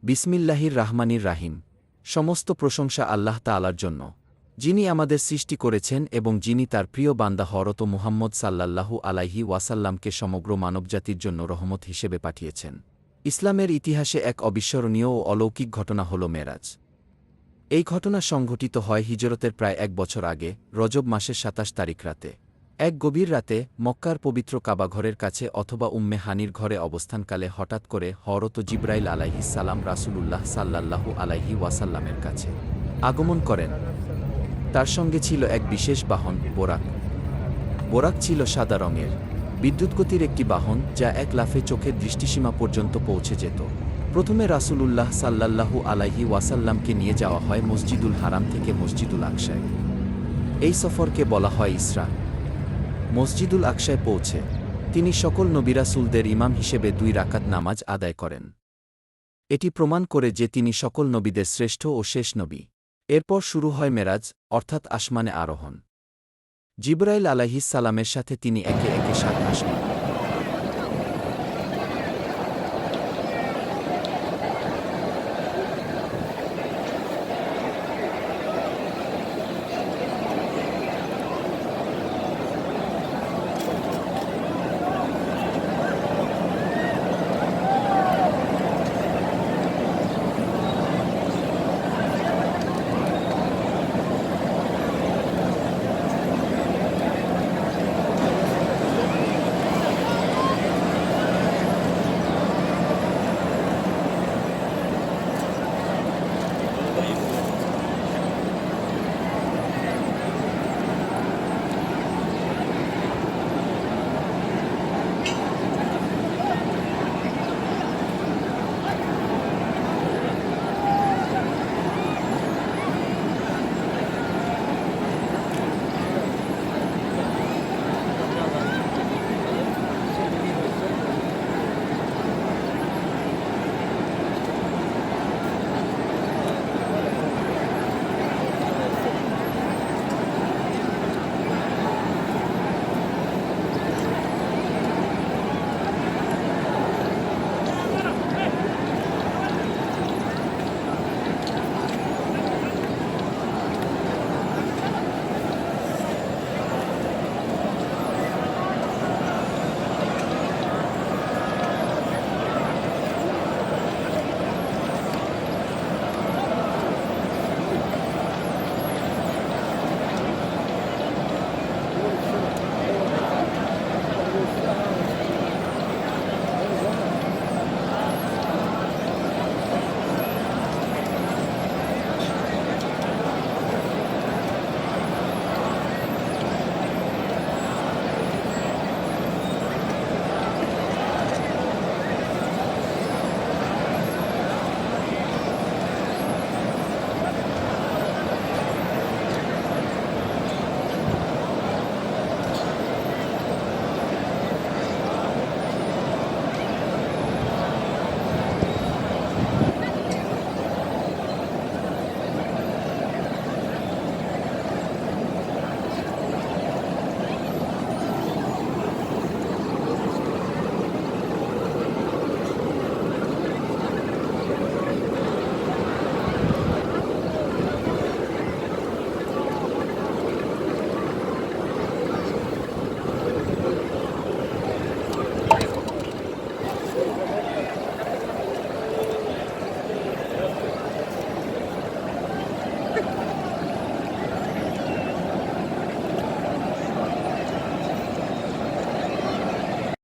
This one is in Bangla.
বিসমিল্লাহির রাহমানির রাহিম। সমস্ত প্রশংসা আল্লাহ তাআলার জন্য, যিনি আমাদের সৃষ্টি করেছেন এবং যিনি তার প্রিয় বান্দা হযরত মুহাম্মদ সাল্লাল্লাহু আলাইহি ওয়াসাল্লামকে সমগ্র মানবজাতির জন্য রহমত হিসেবে পাঠিয়েছেন। ইসলামের ইতিহাসে এক অবিস্মরণীয় ও অলৌকিক ঘটনা হল মেরাজ। এই ঘটনা সংঘটিত হয় হিজরতের প্রায় ১ বছর আগে, রজব মাসের ২৭ তারিখ রাতে। এক গভীর রাতে মক্কার পবিত্র কাবাঘরের কাছে অথবা উম্মে হানির ঘরে অবস্থানকালে হঠাৎ করে হযরত জিবরাইল আলাইহিস সালাম রাসূলুল্লাহ সাল্লাল্লাহু আলাইহি ওয়াসাল্লামের কাছে আগমন করেন। তার সঙ্গে ছিল এক বিশেষ বাহন, বোরাক। বোরাক ছিল সাদা রঙের, বিদ্যুৎগতির একটি বাহন যা এক লাফে চোখের দৃষ্টিসীমা পর্যন্ত পৌঁছে যেত। প্রথমে রাসূলুল্লাহ সাল্লাল্লাহু আলাইহি ওয়াসাল্লামকে নিয়ে যাওয়া হয় মসজিদুল হারাম থেকে মসজিদুল আকসায়। এই সফরকে বলা হয় ইসরা। মসজিদুল আকসায় পৌঁছে তিনি সকল নবী রাসূলদের ইমাম হিসেবে ২ রাকাত নামাজ আদায় করেন। এটি প্রমাণ করে যে তিনি সকল নবীদের শ্রেষ্ঠ ও শেষ নবী। এরপর শুরু হয় মেরাজ, অর্থাৎ আসমানে আরোহণ। জিবরাইল আলাইহিস সালামের সাথে তিনি একে একে ৭ আসমান